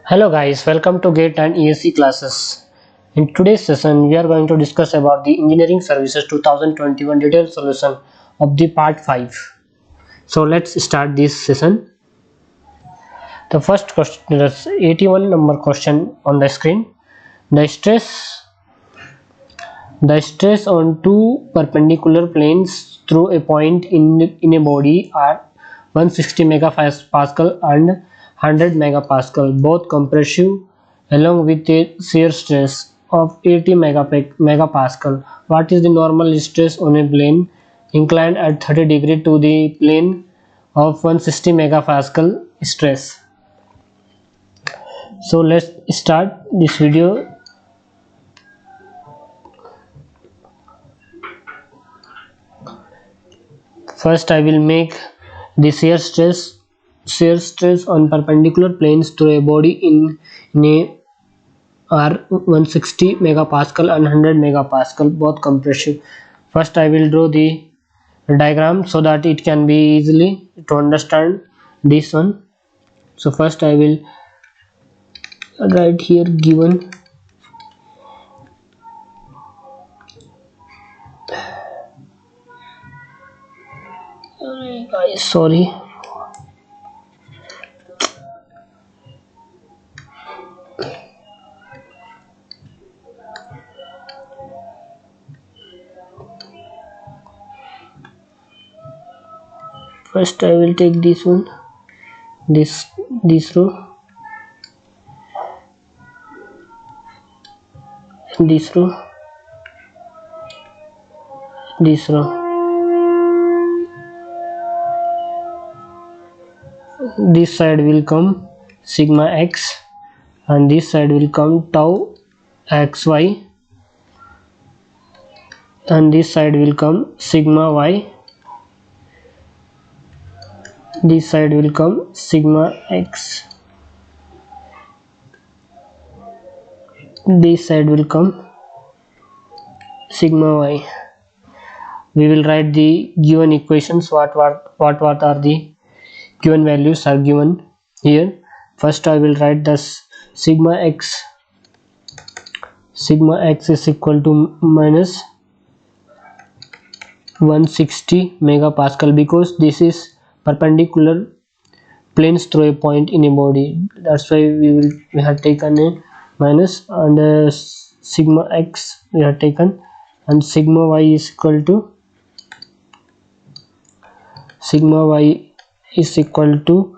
Hello guys, welcome to GATE and ESC classes. In today's session, we are going to discuss about the Engineering Services 2021 detailed solution of the part 5. So let's start this session. The first question is 81 number question on the screen. The stress on two perpendicular planes through a point in a body are 160 megapascal and 100 megapascal, both compressive, along with a shear stress of 80 megapascal. What is the normal stress on a plane inclined at 30 degree to the plane of 160 megapascal stress? So let's start this video. First I will make the shear stress on perpendicular planes through a body in a are 160 megapascal and 100 megapascal, both compressive. First I will draw the diagram so that it can be easily to understand this one. So first I will write here given sorry. First I will take this one, this row, this row, this row. This side will come sigma x and this side will come tau xy, and this side will come sigma y, this side will come sigma x, this side will come sigma y. We will write the given equations. What are the given values are given here. First I will write this sigma x is equal to minus 160 megapascal, because this is perpendicular planes through a point in a body. That's why we have taken a minus, and sigma x we have taken, and sigma y is equal to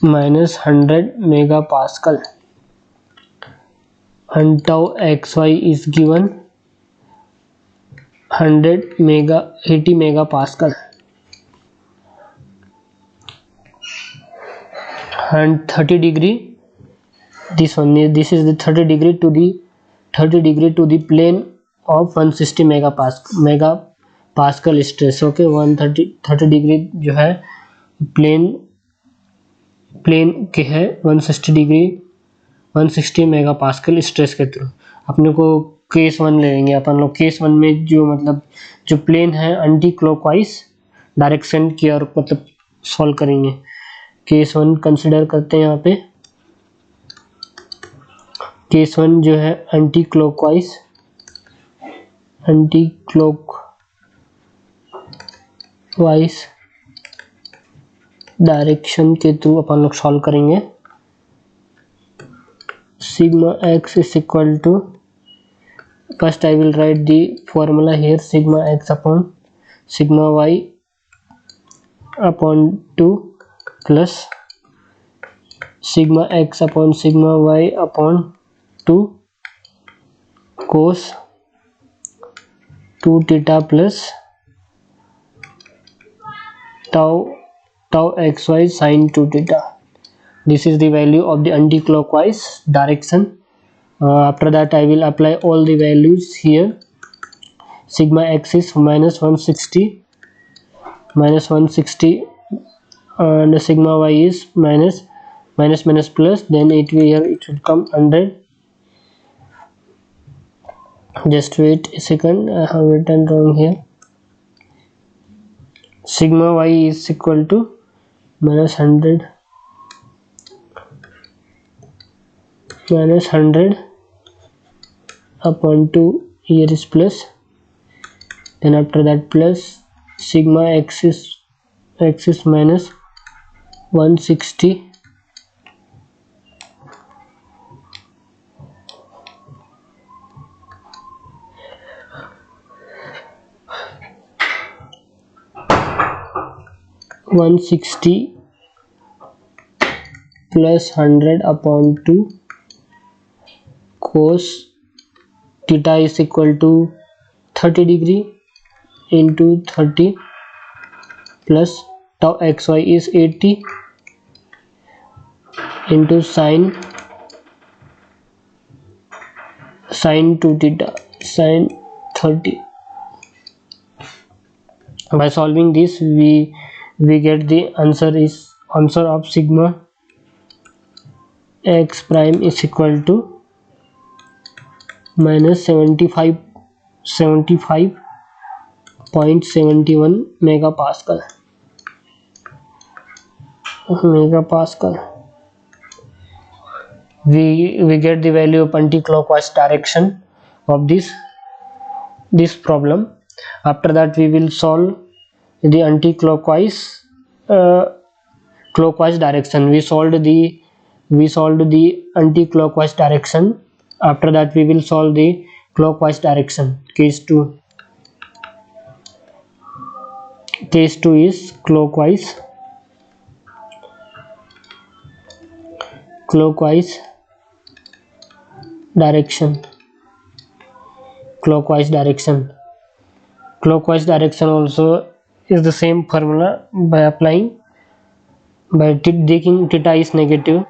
minus 100 megapascal, and tau xy is given 80 megapascal, and 30 degree, this is the 30 degree to the plane of 160 megapascal stress. Okay, 130 degree जो है plane के है 160 degree 160 megapascal stress के through. अपने को case 1 ले लेंगे अपन लोग. केस 1 में जो प्लेन है एंटी क्लॉकवाइज डायरेक्शन की और सॉल्व करेंगे. केस 1 कंसिडर करते हैं. यहाँ पे केस 1 जो है एंटी क्लॉकवाइज डायरेक्शन के थ्रू अपन लोग सॉल्व करेंगे. sigma x is equal to, first I will write the formula here, sigma x upon sigma y upon 2 plus sigma x upon sigma y upon 2 cos 2 theta plus tau xy sin 2 theta. This is the value of the anti-clockwise direction. After that I will apply all the values here. Sigma x is minus 160 and sigma y is minus plus, then it should come 100. Just wait a second, I have written wrong here. Sigma y is equal to minus 100 minus 100 upon 2, here is plus, then after that plus sigma x is minus 160 plus 100 upon 2 cos theta is equal to 30 degree into 30 plus tau xy is 80 into sine 2 theta sine 30. By solving this we get the answer of sigma x prime is equal to minus 75.71 megapascal. We get the value of anti-clockwise direction of this problem. After that we will solve the anti-clockwise clockwise direction. We solved the anti-clockwise direction. After that we will solve the clockwise direction. Case 2 is clockwise direction. Clockwise direction also is the same formula by taking theta is negative,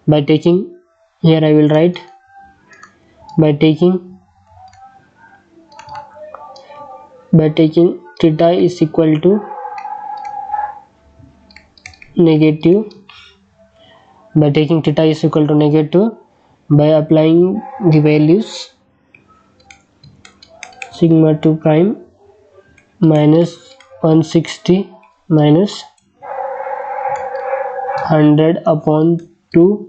by taking, here I will write, by taking theta is equal to negative, by applying the values sigma 2 prime minus 160 minus 100 upon 2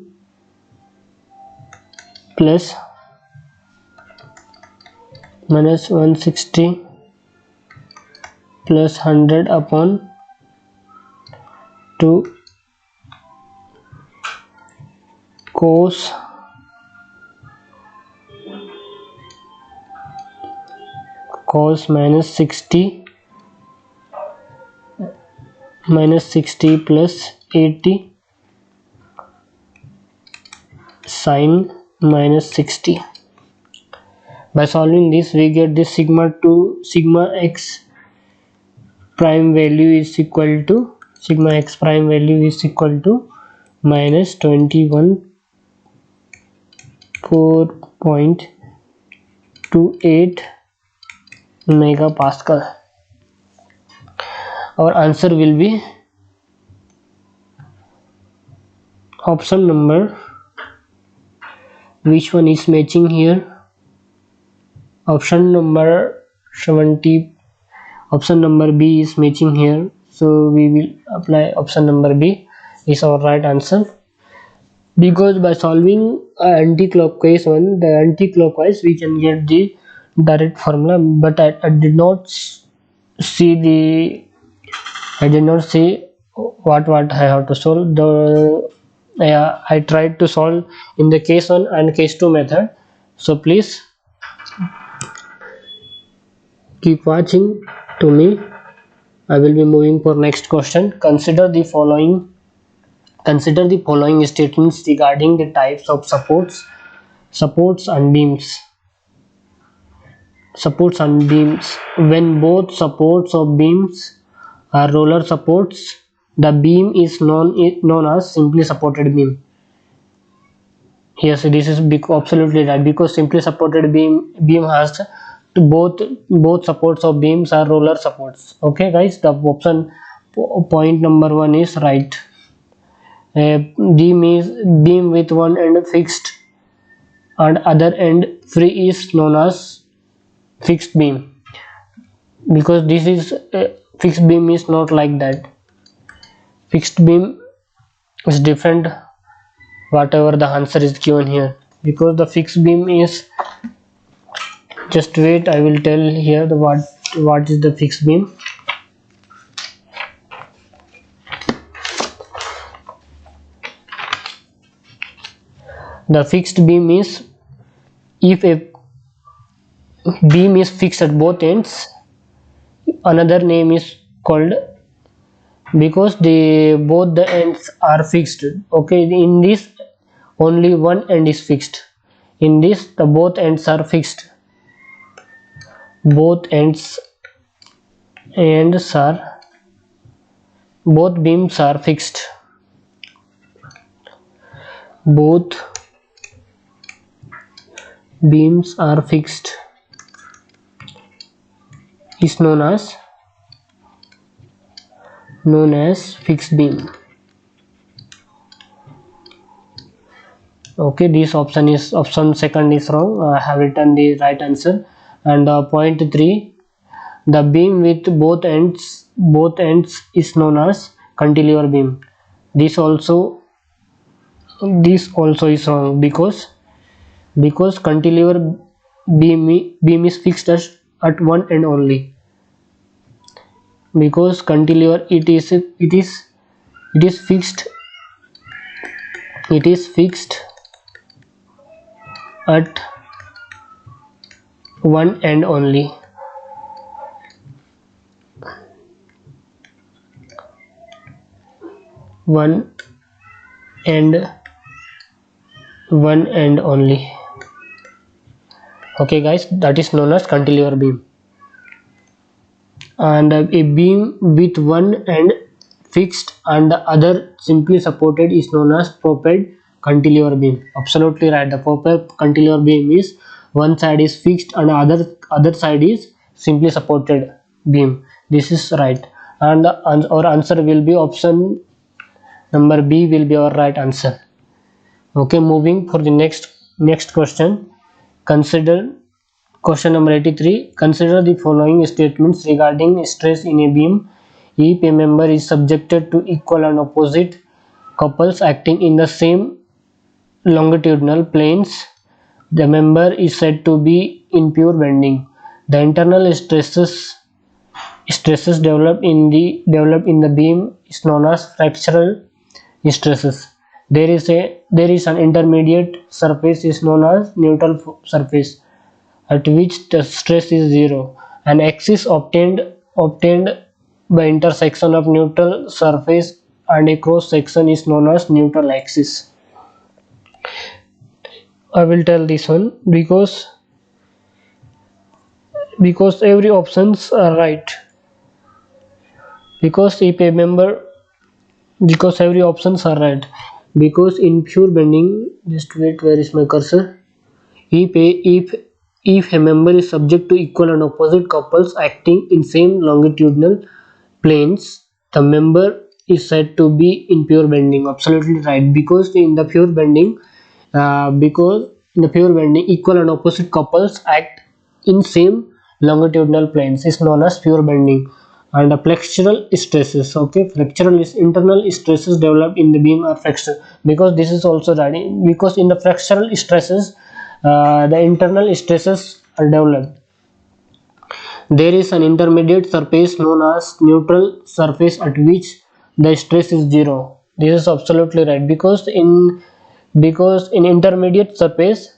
plus minus 160 plus 100 upon 2 cos minus 60 plus 80 sine minus 60. By solving this we get this sigma x prime value is equal to minus 21.4.28 megapascal. Our answer will be option number, which one is matching here? Option number 70, option number B is matching here, so we will apply option number B is our right answer. Because by solving anti-clockwise one, the anti-clockwise we can get the direct formula, but I did not see what I have to solve. I tried to solve in the case 1 and case 2 method, so please keep watching to me. I will be moving for next question. Consider the following statements regarding the types of supports and beams. When both supports or beams are roller supports, the beam is known as simply supported beam. Yes, this is absolutely right, because simply supported beam has both supports of beams are roller supports. Okay guys, the option point number 1 is right. Beam with one end fixed and other end free is known as fixed beam, because this is fixed beam is not like that. Fixed beam is different, whatever the answer is given here. because the fixed beam is, just wait, I will tell here the what is the fixed beam. The fixed beam is if a beam is fixed at both ends, another name is called, because both the ends are fixed. Okay, in this only one end is fixed, in this the both ends are fixed, both ends are, both beams are fixed, both beams are fixed is known as fixed beam. Okay, this option second is wrong. I have written the right answer. And point 3, the beam with both ends is known as cantilever beam. This also is wrong, because cantilever beam is fixed at one end only, because cantilever it is fixed at one end only. One end only. Okay guys, that is known as cantilever beam. And a beam with one end fixed and the other simply supported is known as propelled cantilever beam. Absolutely right. The propelled cantilever beam is one side is fixed and other side is simply supported beam. This is right. And our answer will be option number B will be our right answer. Okay, moving for the next question. Consider question number 83. Consider the following statements regarding stress in a beam. If a member is subjected to equal and opposite couples acting in the same longitudinal planes, the member is said to be in pure bending. The internal stresses developed in the beam is known as fractional stresses. There is an intermediate surface is known as neutral surface, at which the stress is zero. An axis obtained by intersection of neutral surface and a cross section is known as neutral axis. I will tell this one because every options are right. Because if a member because every options are right. Because in pure bending, just wait, where is my cursor? If a member is subject to equal and opposite couples acting in same longitudinal planes, the member is said to be in pure bending. Absolutely right. Because in the pure bending, equal and opposite couples act in same longitudinal planes is known as pure bending. And the flexural stresses, okay, flexural is internal stresses developed in the beam are flexural, because this is also right, because in the flexural stresses the internal stresses are developed. There is an intermediate surface known as neutral surface at which the stress is zero. This is absolutely right, because in intermediate surface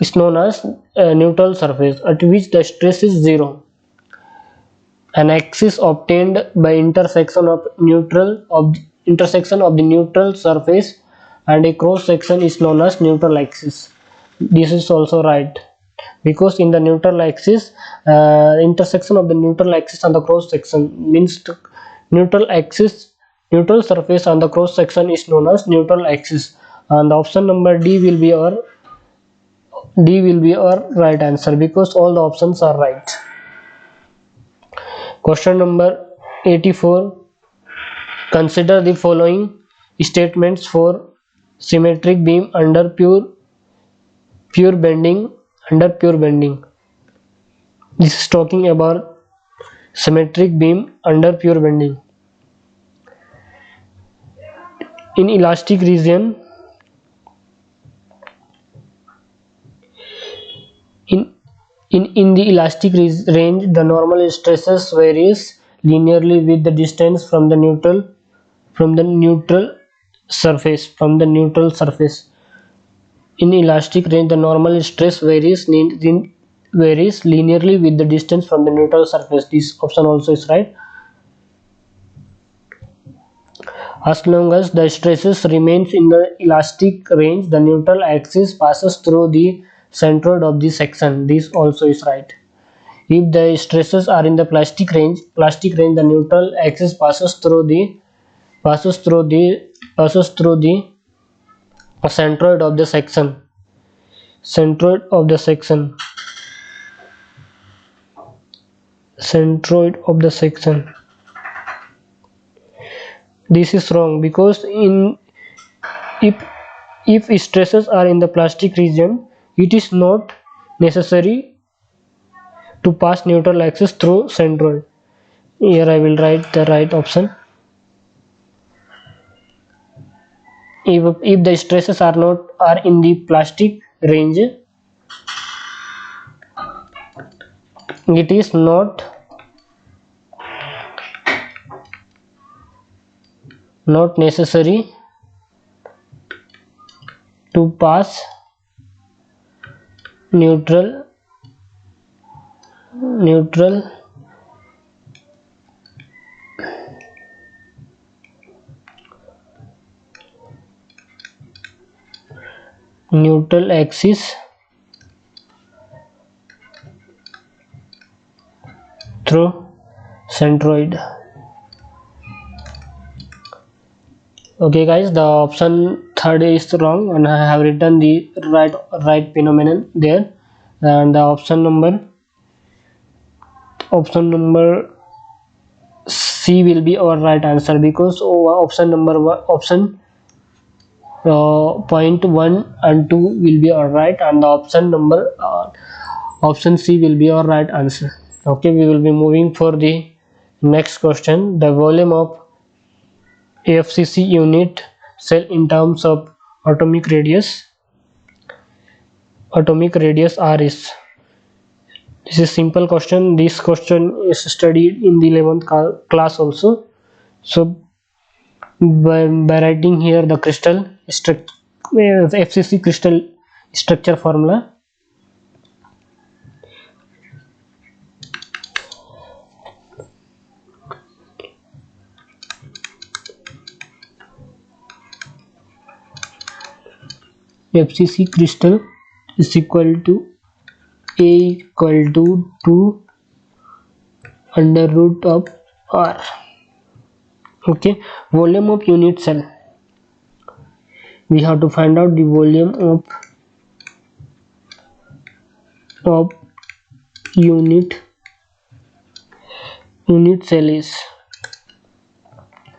is known as neutral surface at which the stress is zero. An axis obtained by intersection of the neutral surface and a cross section is known as neutral axis. This is also right, because in the neutral axis, intersection of the neutral axis and the cross section means neutral surface and the cross section is known as neutral axis. And option number D will be our right answer, because all the options are right. Question number 84. Consider the following statements for symmetric beam under pure bending. This is talking about symmetric beam under pure bending. In elastic region, In the elastic range, the normal stresses varies linearly with the distance from the neutral surface. In elastic range, the normal stress varies linearly with the distance from the neutral surface. This option also is right. As long as the stresses remains in the elastic range, the neutral axis passes through the centroid of the section. This also is right. If the stresses are in the plastic range, the neutral axis passes through the centroid of the section. Centroid of the section. Centroid of the section. This is wrong because if if stresses are in the plastic region, it is not necessary to pass neutral axis through centroid. Here I will write the right option. If the stresses are in the plastic range, it is not necessary to pass neutral axis through centroid. Okay guys, the option third is wrong and I have written the right phenomenon there, and the option number C will be our right answer because point 1 and 2 will be our right, and the option C will be our right answer. Okay, we will be moving for the next question. The volume of AFCC unit cell in terms of atomic radius R is. This is simple question. This question is studied in the 11th class also. So by writing here the FCC crystal structure formula. FCC crystal is equal to A equal to 2 under root of R. Okay, volume of unit cell. We have to find out the volume of unit cell is.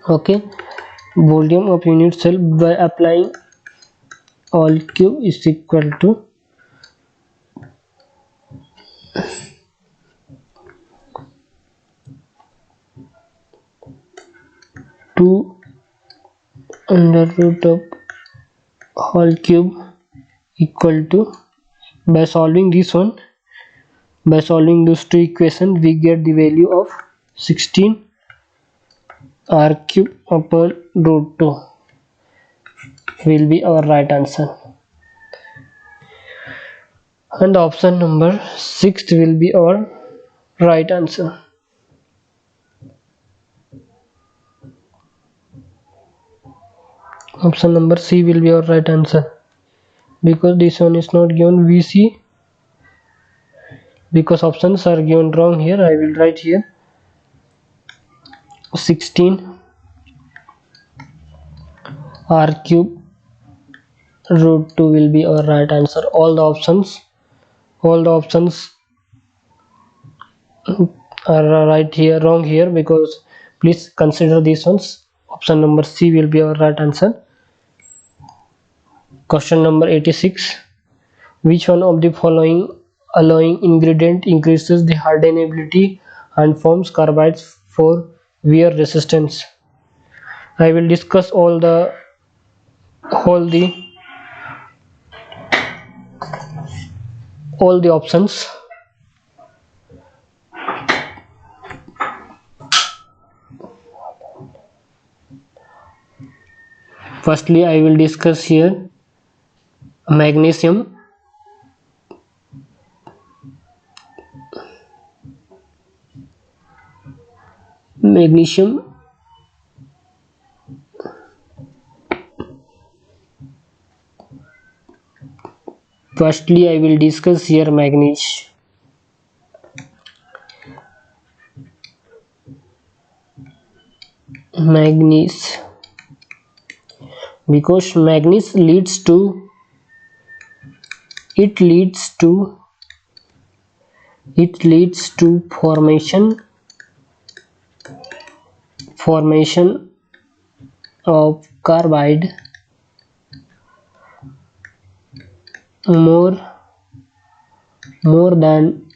Okay, volume of unit cell by applying all cube is equal to 2 under root of whole cube equal to, by solving these two equations, we get the value of 16 r cube upon root 2 will be our right answer, and option number 6 will be our right answer. Option number C will be our right answer because this one is not given VC, because options are given wrong here. I will write here 16 r cube root 2 will be our right answer. All the options are right here, wrong here, because please consider these ones. Option number C will be our right answer. Question number 86. Which one of the following alloying ingredient increases the hardenability and forms carbides for wear resistance? I will discuss all the options. Firstly, I will discuss here magnesium. Magnesium. Firstly, I will discuss here manganese. Manganese, because manganese it leads to formation of carbide more more than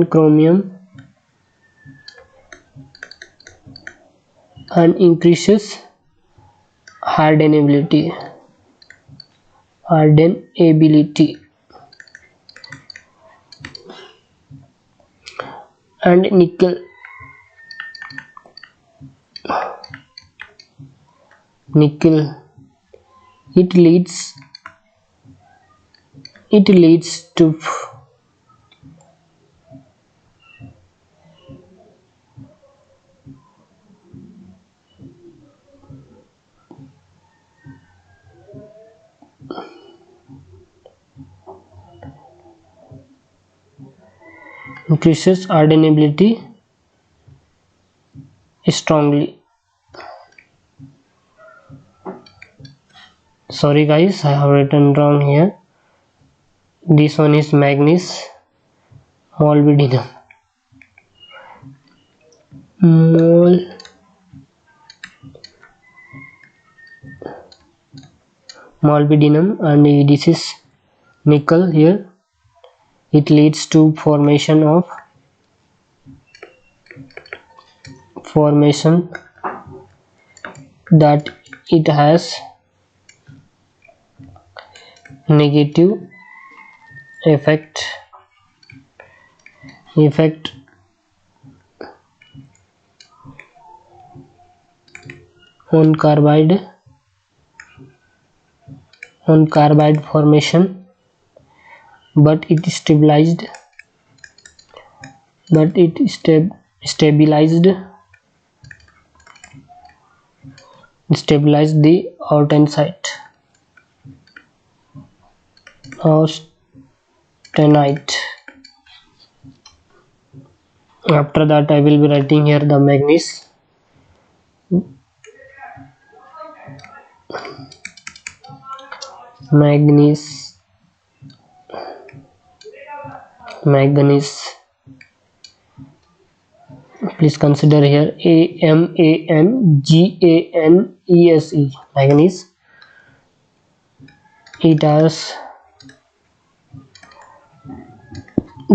chromium, and increases hardenability hardenability and nickel, it leads to increases hardenability strongly. Sorry guys, I have written wrong here. This one is manganese, molybdenum, molybdenum, and this is nickel here. It leads to formation that it has negative effect on carbide formation, but it stabilized the austenite. After that, I will be writing here the manganese. Please consider here AMANGANESE, manganese. It has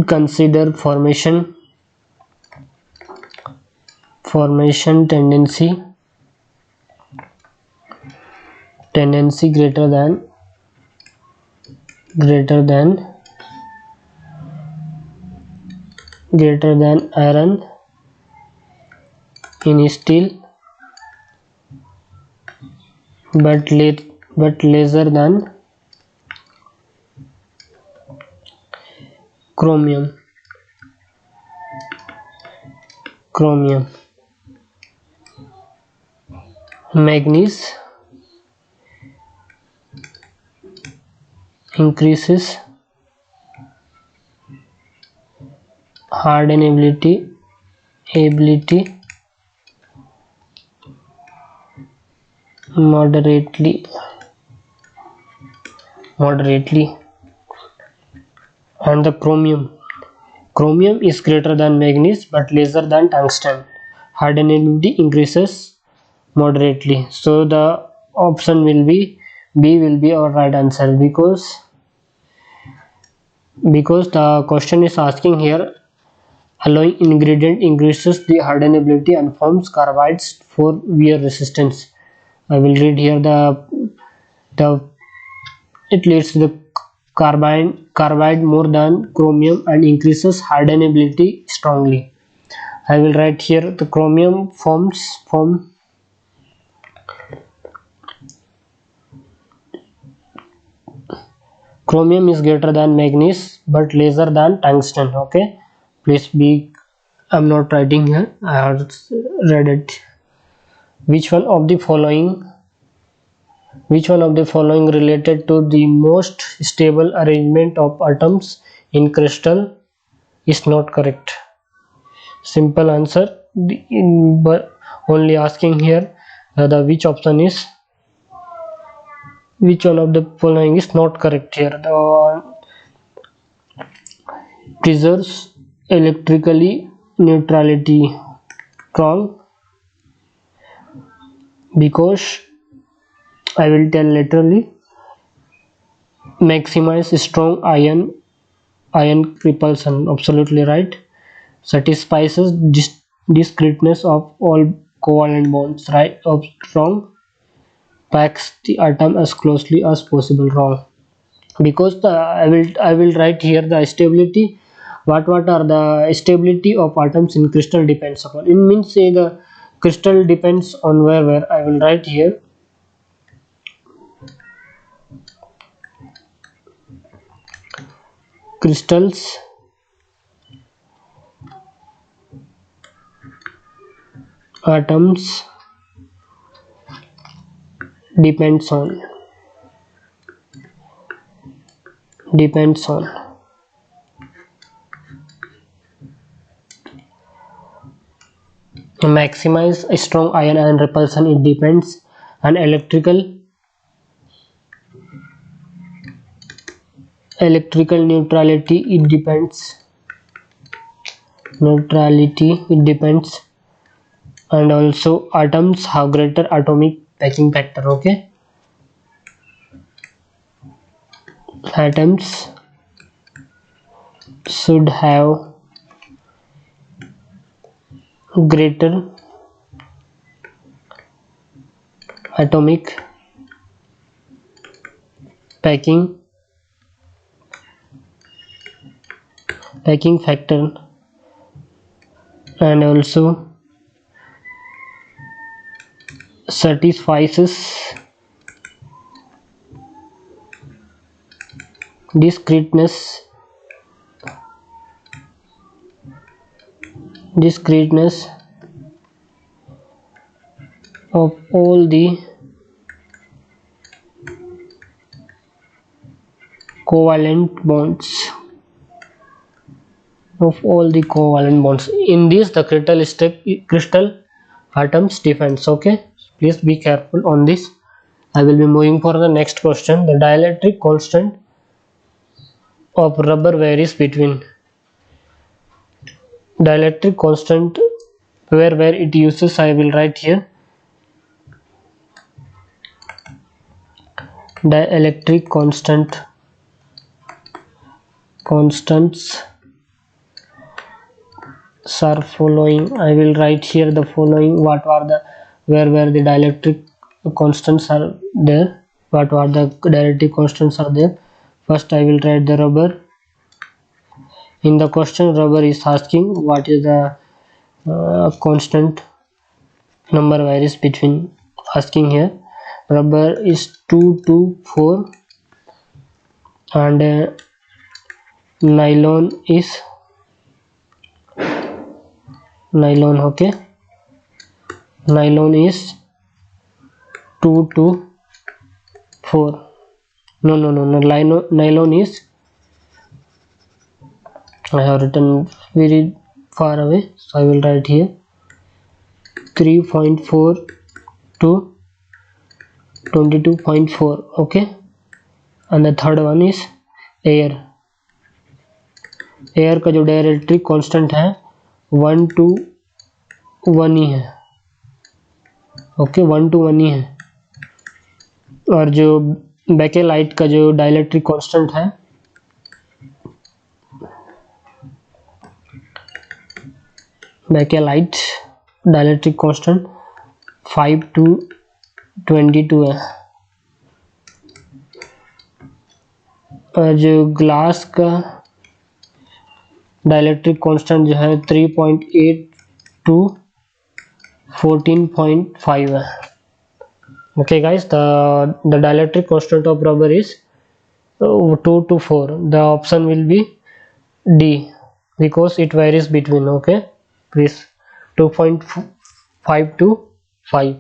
consider formation tendency greater than iron in steel, but lesser than chromium. Manganese increases hardenability moderately, and the chromium is greater than manganese but lesser than tungsten. Hardenability increases moderately. So the option will be B will be our right answer, because the question is asking here alloying ingredient increases the hardenability and forms carbides for wear resistance. I will read here the it leads to the carbide more than chromium and increases hardenability strongly. I will write here the chromium chromium is greater than manganese but lesser than tungsten. Okay, please be, I'm not writing here, I have read it. which one of the following which one of the following related to the most stable arrangement of atoms in crystal is not correct? Simple answer, but only asking here the which option is, which one of the following is not correct here. The preserves electrically neutrality, wrong, because I will tell literally. Maximize strong ion repulsion, absolutely right. Satisfies discreteness of all covalent bonds, right, of wrong. Packs the atom as closely as possible, wrong, because I will write here the stability. What are the stability of atoms in crystal depends upon, it means say the crystal depends on where I will write here crystals atoms depends on maximize a strong ion repulsion, it depends, and electrical neutrality it depends, and also atoms have greater atomic packing factor. Okay, atoms should have greater atomic packing factor, and also satisfies discreteness of all the covalent bonds in this the crystal atoms defines. Okay, please be careful on this. I will be moving for the next question. The dielectric constant of rubber varies between dielectric constant where it uses, I will write here dielectric constants are following. I will write here the following, what are the where the dielectric constants are there, what are the dielectric constants are there. First I will write the rubber. In the question rubber is asking what is the constant number varies between, asking here rubber is 2 to 4 and nylon is okay, nylon is 2 to 4, no, nylon is, I have written very far away, so I will write here 3.4 to 22.4. okay, and the third one is air का जो डायरेक्ट्रिक constant है 1 to 1 ही है. Okay 1 to 1 ही है. और जो bakelite का जो dielectric constant है बेकेलाइट डाइलेक्ट्रिक कांस्टेंट 5 to 22 है. जो ग्लास का डाइलेक्ट्रिक कांस्टेंट जो है 3.8 to 14.5 है. Okay guys, the dielectric constant of rubber is 2 to 4. The option will be D because it varies between, okay, please, 2.5 to 5.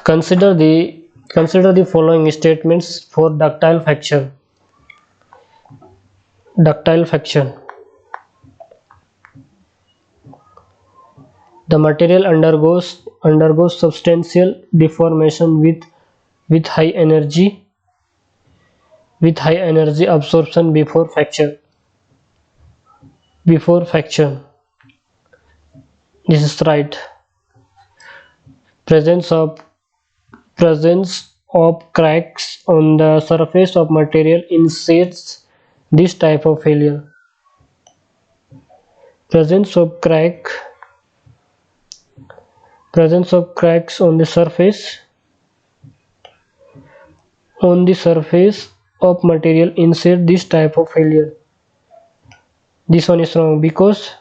Consider the following statements for ductile friction. The material undergoes substantial deformation with high energy absorption before fracture. This is right. Presence of cracks on the surface of material indicates this type of failure. Presence of cracks on the surface of material indicates this type of failure. This one is wrong because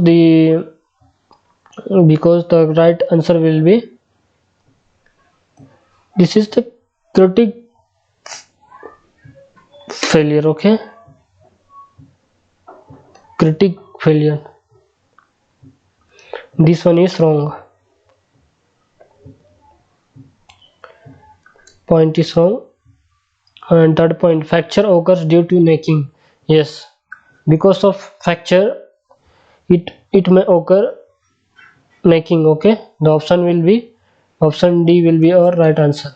the right answer will be, this is the critic failure. Okay, critic failure. This one is wrong. Point is wrong. And third point, fracture occurs due to necking. Yes, because of fracture it may occur necking. Okay, the option D will be our right answer.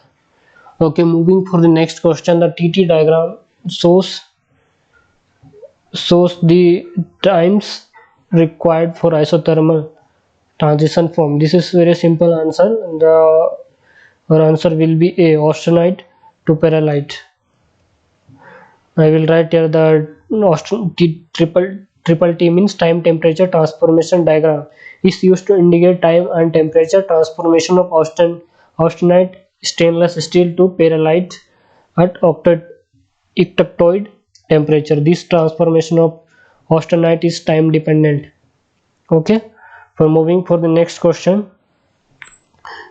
Okay, moving for the next question. The TT diagram shows the times required for isothermal transition form. This is very simple answer. Our answer will be A, austenite to perlite. I will write here the triple T means time temperature transformation diagram is used to indicate time and temperature transformation of austenite stainless steel to perlite at octatoid temperature. This transformation of austenite is time dependent. Okay, for moving for the next question.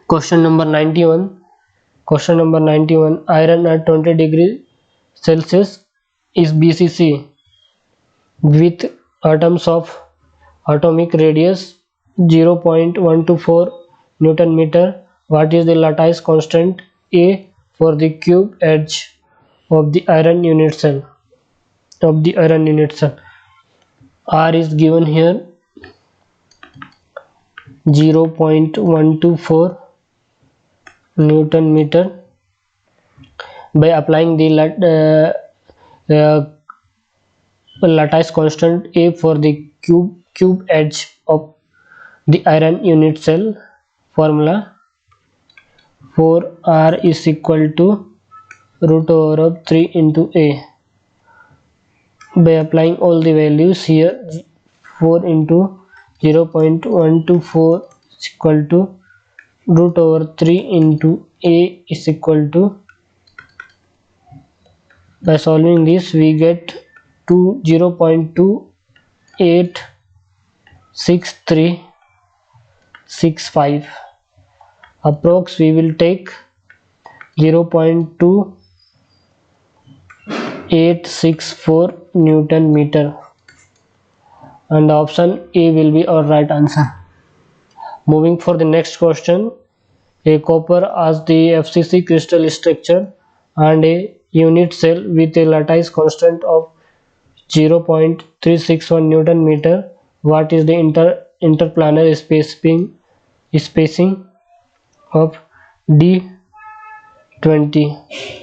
Question number 91. Iron at 20 degrees Celsius is BCC with atoms of atomic radius 0.124 Newton meter. What is the lattice constant A for the cube edge of the iron unit cell? R is given here 0.124 Newton meter. By applying the lattice constant A for the cube edge of the iron unit cell, formula 4R is equal to root over of 3 into A. By applying all the values here, 4 into 0.124 is equal to root over 3 into A is equal to, by solving this we get to 0.286365. Approx we will take 0.2864 Newton meter, and option A will be our right answer. Moving for the next question. A copper as the FCC crystal structure and a unit cell with a lattice constant of 0.361 Newton meter. What is the interplanar spacing of D20?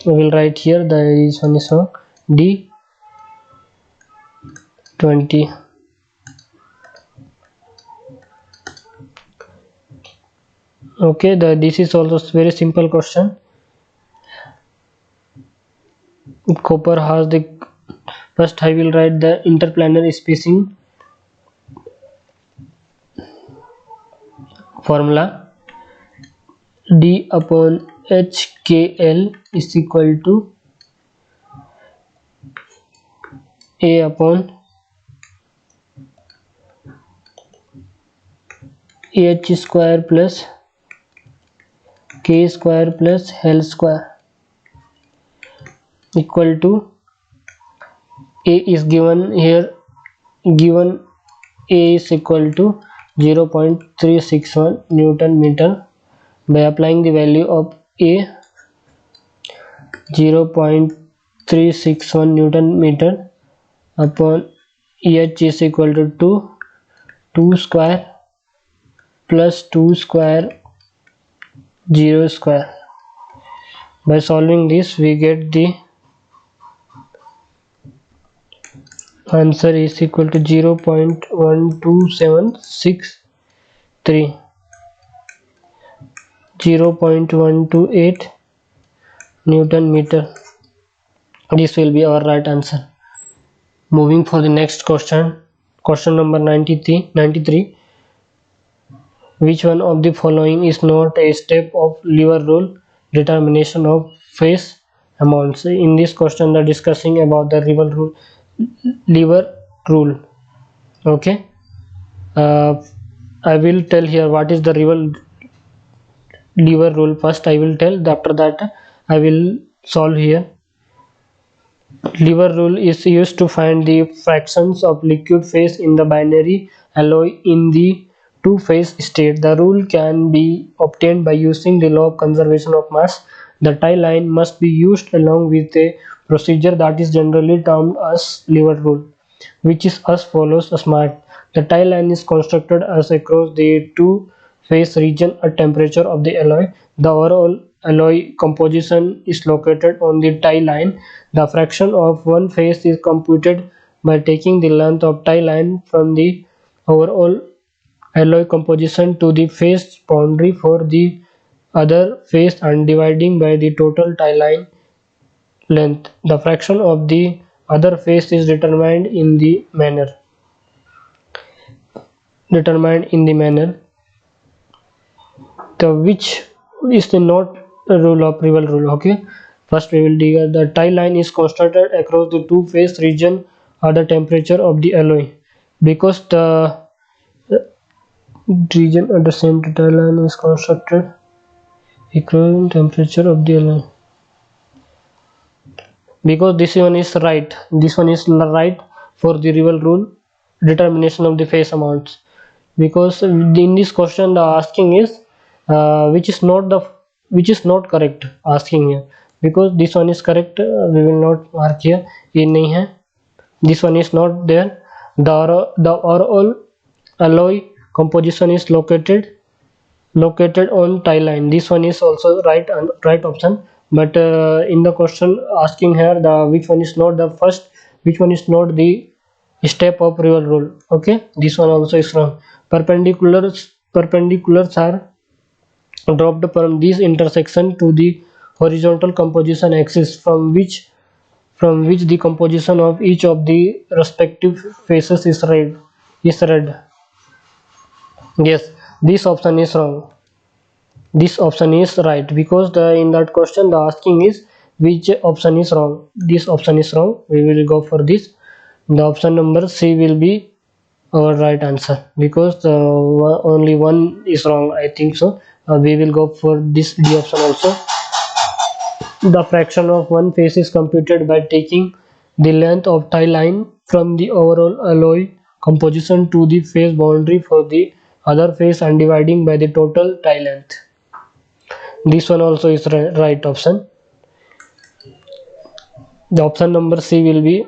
We will write here this one is wrong. D20. Okay, this is also very simple question. Copper has the, first I will write the interplanar spacing formula. D upon HKl is equal to A upon H square plus K square plus L square equal to A is given here, given A is equal to 0.361 Newton meter. By applying the value of A 0.361 Newton meter upon H is equal to 2 square plus 2 square 0 square. By solving this we get the answer is equal to 0.12763, 0.128 Newton meter. This will be our right answer. Moving for the next question, question number 93. Which one of the following is not a step of lever rule, determination of phase amounts? In this question they are discussing about the lever rule. Okay, I will tell here what is the lever rule. First I will tell, after that I will solve here. Lever rule is used to find the fractions of liquid phase in the binary alloy in the two-phase state. The rule can be obtained by using the law of conservation of mass. The tie line must be used along with a procedure that is generally termed as lever rule, which is as follows: smart. The tie line is constructed as across the two-phase region at temperature of the alloy. The overall alloy composition is located on the tie line. The fraction of one phase is computed by taking the length of tie line from the overall alloy composition to the phase boundary for the other phase and dividing by the total tie line length. The fraction of the other phase is determined in the manner which is the not rule of rival rule. Okay, first we will dig. The tie line is constructed across the two phase region at the temperature of the alloy. Because the region at the same tie line is constructed across the temperature of the alloy, because this one is right for the rival rule, determination of the phase amounts. Because in this question the asking is which is not correct asking here. Because this one is correct, we will not mark here, ये नहीं है, this one is not there. The overall alloy composition is located on tie line. This one is also right option. But in the question asking here, the which one is not the step of rival rule. Okay, this one also is wrong. Perpendiculars are dropped from this intersection to the horizontal composition axis from which the composition of each of the respective faces is read. Yes, this option is wrong. This option is right, because in that question the asking is which option is wrong. This option is wrong, we will go for this. The option number C will be our right answer, because only one is wrong, I think so. We will go for this D option also. The fraction of one phase is computed by taking the length of tie line from the overall alloy composition to the phase boundary for the other phase and dividing by the total tie length. This one also is right option. The option number C will be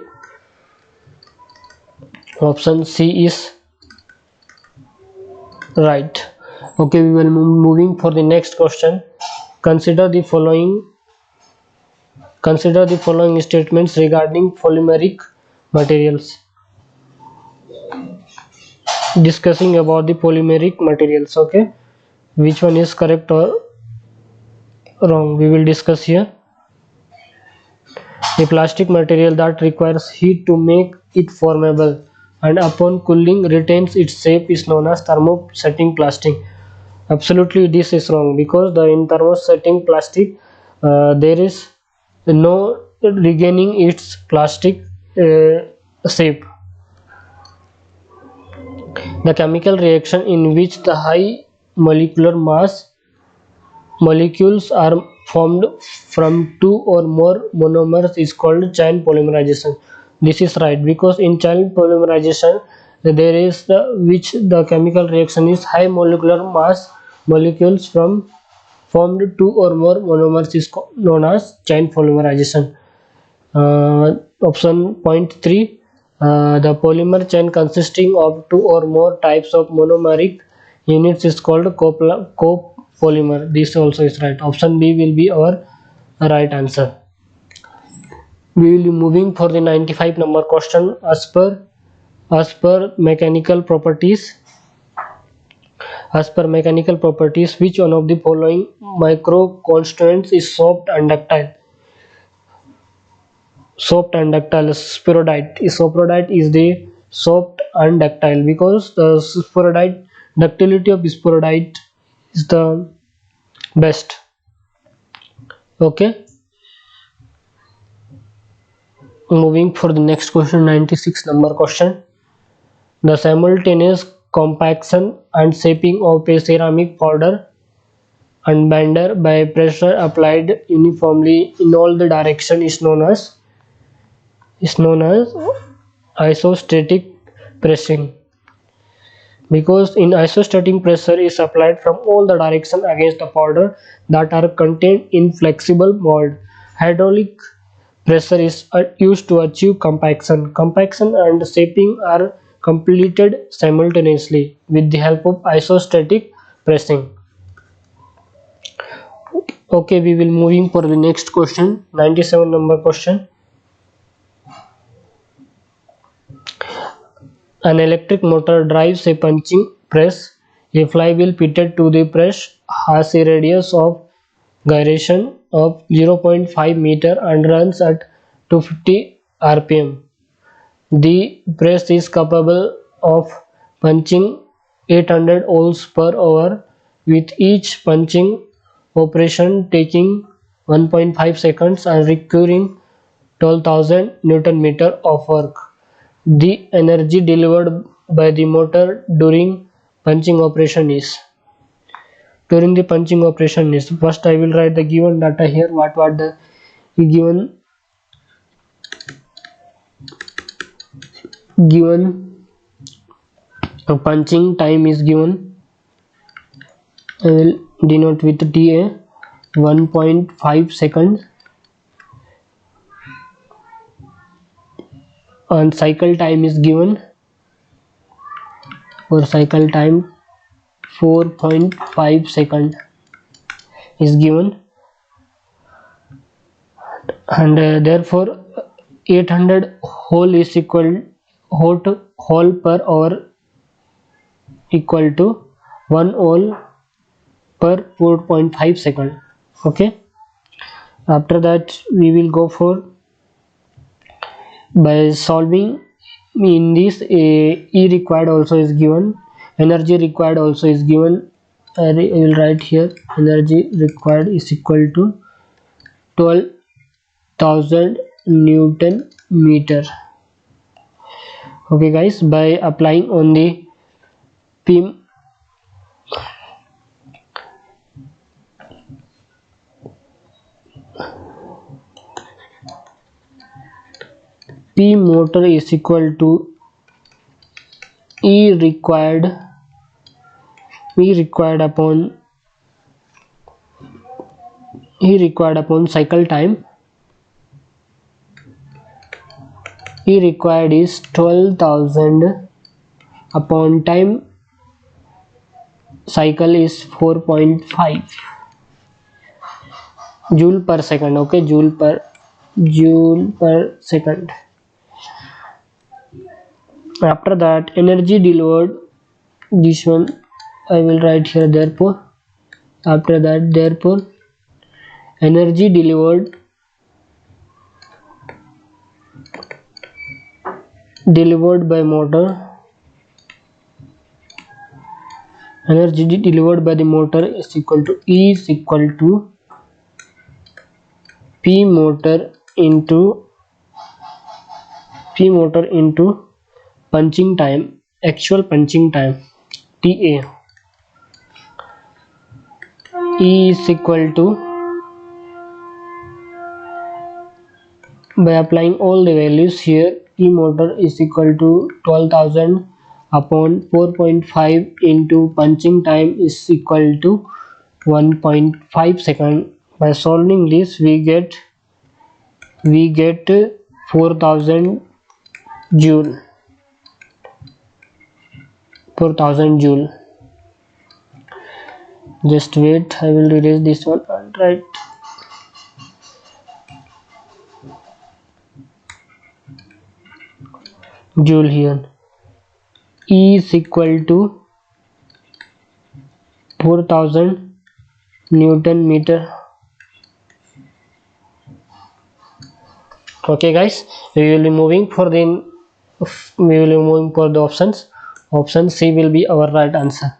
option C is right. Okay, we will moving for the next question. Consider the following statements regarding polymeric materials. Discussing about the polymeric materials. Okay, which one is correct or wrong, we will discuss here. A plastic material that requires heat to make it formable and upon cooling retains its shape is known as thermosetting plastic. Absolutely, this is wrong because in thermosetting plastic, there is no regaining its plastic shape. The chemical reaction in which the high molecular mass molecules are formed from two or more monomers is called chain polymerization. This is right because in chain polymerization there is the chemical reaction is high molecular mass molecules from formed two or more monomers is known as chain polymerization. Option point 3, the polymer chain consisting of two or more types of monomeric units is called copolymer. This also is right. Option B will be our right answer. We will be moving for the 95 number question. As per mechanical properties, which one of the following micro constituents is soft and ductile? Soft and ductile sporadite is the soft and ductile because the sporadite ductility of sporadite is the best. Okay, moving for the next question, 96 number question. The simultaneous compaction and shaping of a ceramic powder and bender by pressure applied uniformly in all the direction is known as isostatic pressing. Because in isostatic pressure is applied from all the direction against the powder that are contained in flexible mold. Hydraulic pressure is used to achieve compaction. Compaction and shaping are completed simultaneously with the help of isostatic pressing. Okay, we will moving for the next question, 97 number question. An electric motor drives a punching press. A flywheel fitted to the press has a radius of gyration of 0.5 meter and runs at 250 rpm. The press is capable of punching 800 holes per hour, with each punching operation taking 1.5 seconds and requiring 12,000 Newton meter of work. The energy delivered by the motor during the punching operation is first I will write the given data here. What the given punching time is given. I will denote with TA 1.5 seconds, and cycle time is given. For cycle time 4.5 second is given, and therefore 800 hole per hour equal to 1 hole per 4.5 second. Okay, after that we will go for by solving. In this E required also is given, energy required also is given. I will write here energy required is equal to 12,000 Newton meter. Okay guys, by applying on the P motor is equal to E required upon cycle time. E required is 12,000 upon time cycle is 4.5 joule per second. Okay, joule per second. After that energy delivered, this one I will write here. Therefore energy delivered by motor Energy delivered by the motor is equal to E is equal to P motor into punching time, actual punching time, TA. E is equal to, by applying all the values here, P motor is equal to 12,000 upon 4.5 into punching time is equal to 1.5 second. By solving this we get 4000 joule. Just wait, I will erase this one and write joule here. E is equal to 4000 Newton meter. Okay guys, we will be moving for the options. Option C will be our right answer.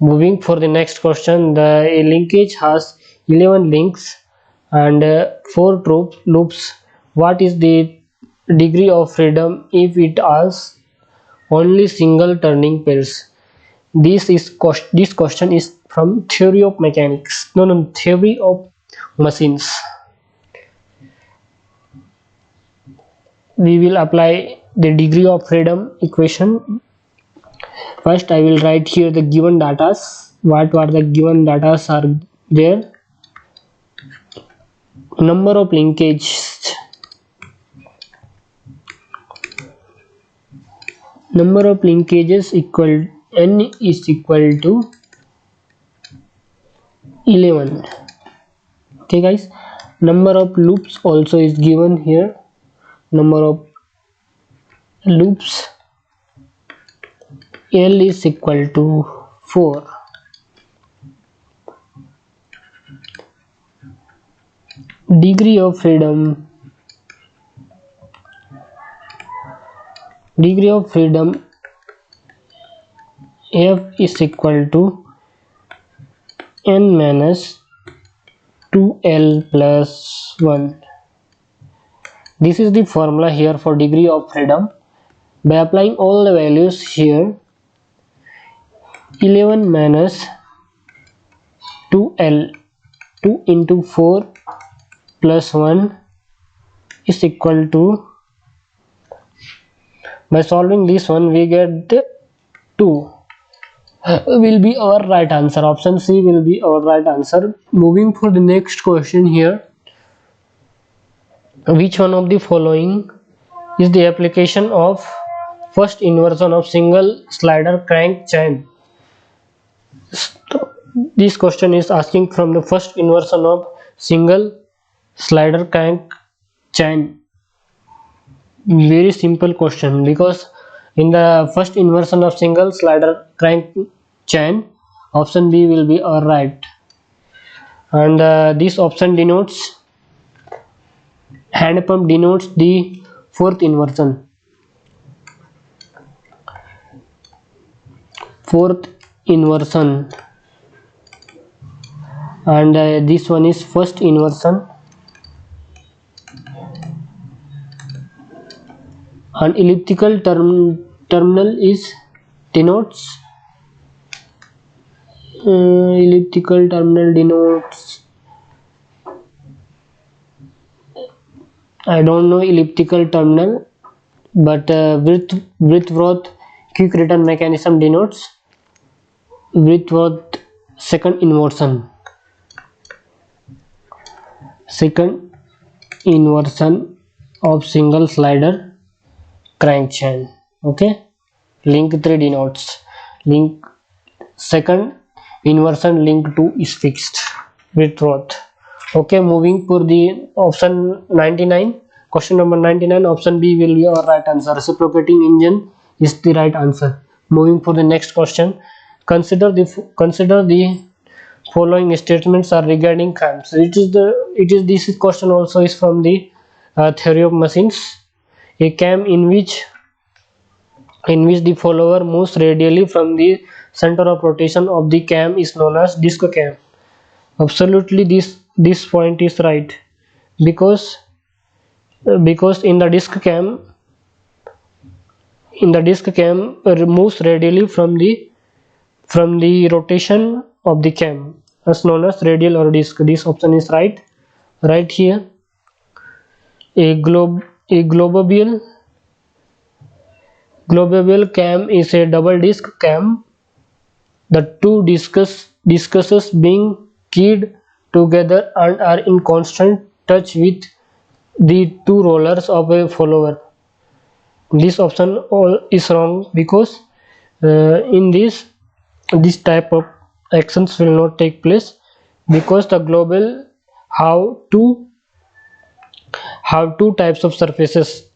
Moving for the next question, the linkage has 11 links and 4 loops. What is the degree of freedom if it has only single turning pairs? This question is from theory of mechanics. No, theory of machines. We will apply the degree of freedom equation. First I will write here the given datas. What are the given datas are there? Number of linkages. Number of linkages equal n is equal to 11. Okay guys, number of loops also is given here. Number of loops, L is equal to 4. Degree of freedom F is equal to n minus 2L plus 1. This is the formula here for degree of freedom. By applying all the values here, 11 minus 2L, 2 into 4 plus 1 is equal to, by solving this one we get 2. Will be our right answer. Option C will be our right answer. Moving for the next question here, which one of the following is the application of first inversion of single slider crank chain? This question is asking from the first inversion of single slider crank chain. Very simple question, because in the first inversion of single slider crank chain, option B will be our right, and this option denotes, hand pump denotes the fourth inversion. And this one is first inversion, and elliptical terminal is denotes I don't know elliptical terminal, but Whitworth quick return mechanism denotes Whitworth second inversion of single slider crank chain. Okay, link 3 denotes link second inversion, link 2 is fixed, Whitworth. Okay, moving for the option 99, question number 99, option B will be our right answer. Reciprocating engine is the right answer. Moving for the next question, consider the following statements are regarding clamps. This question also is from the theory of machines. A cam in which the follower moves radially from the center of rotation of the cam is known as disk cam. Absolutely, this point is right, because in the disk cam moves radially from the rotation of the cam, as known as radial or disk. This option is right here. A globable cam is a double disk cam. The two discuses being keyed together and are in constant touch with the two rollers of a follower. This option is wrong, because in this type of actions will not take place, because the global have two types of surfaces.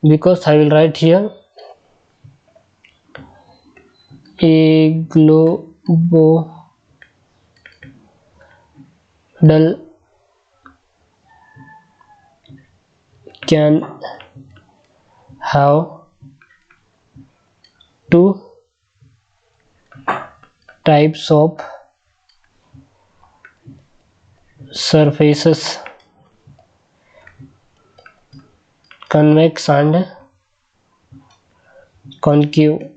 Because I will write here, a global can have two types of surfaces, convex and concave.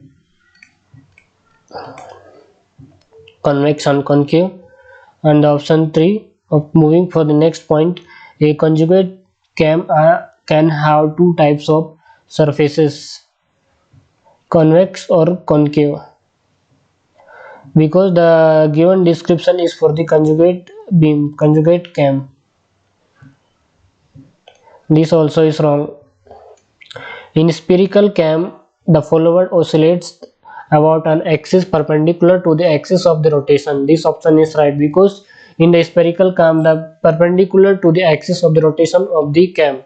And option 3 of moving for the next point, a conjugate cam can have two types of surfaces, convex or concave, because the given description is for the conjugate cam. This also is wrong. In spherical cam, the follower oscillates about an axis perpendicular to the axis of the rotation. This option is right, because in the spherical cam, the perpendicular to the axis of the rotation of the cam.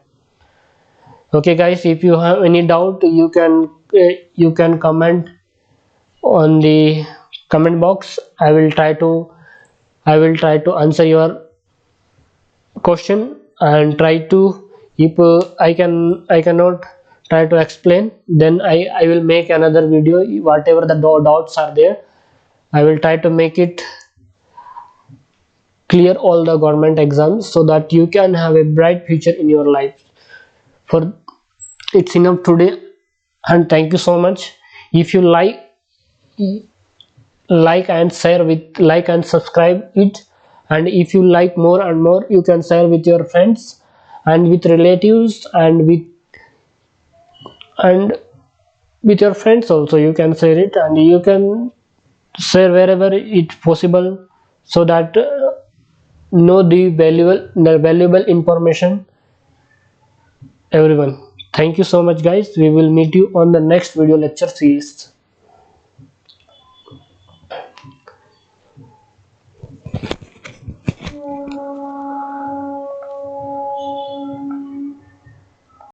Okay guys, if you have any doubt, you can comment on the comment box. I will try to answer your question, and try to, if I cannot try to explain, then I will make another video. Whatever the doubts are there, I will try to make it clear all the government exams, so that you can have a bright future in your life. For it's enough today, and thank you so much. If you like and share with, like and subscribe it, and if you like more and more, you can share with your friends and with relatives, and with your friends also. You can share it, and you can share wherever it possible, so that know the valuable information, everyone. Thank you so much guys. We will meet you on the next video lecture series.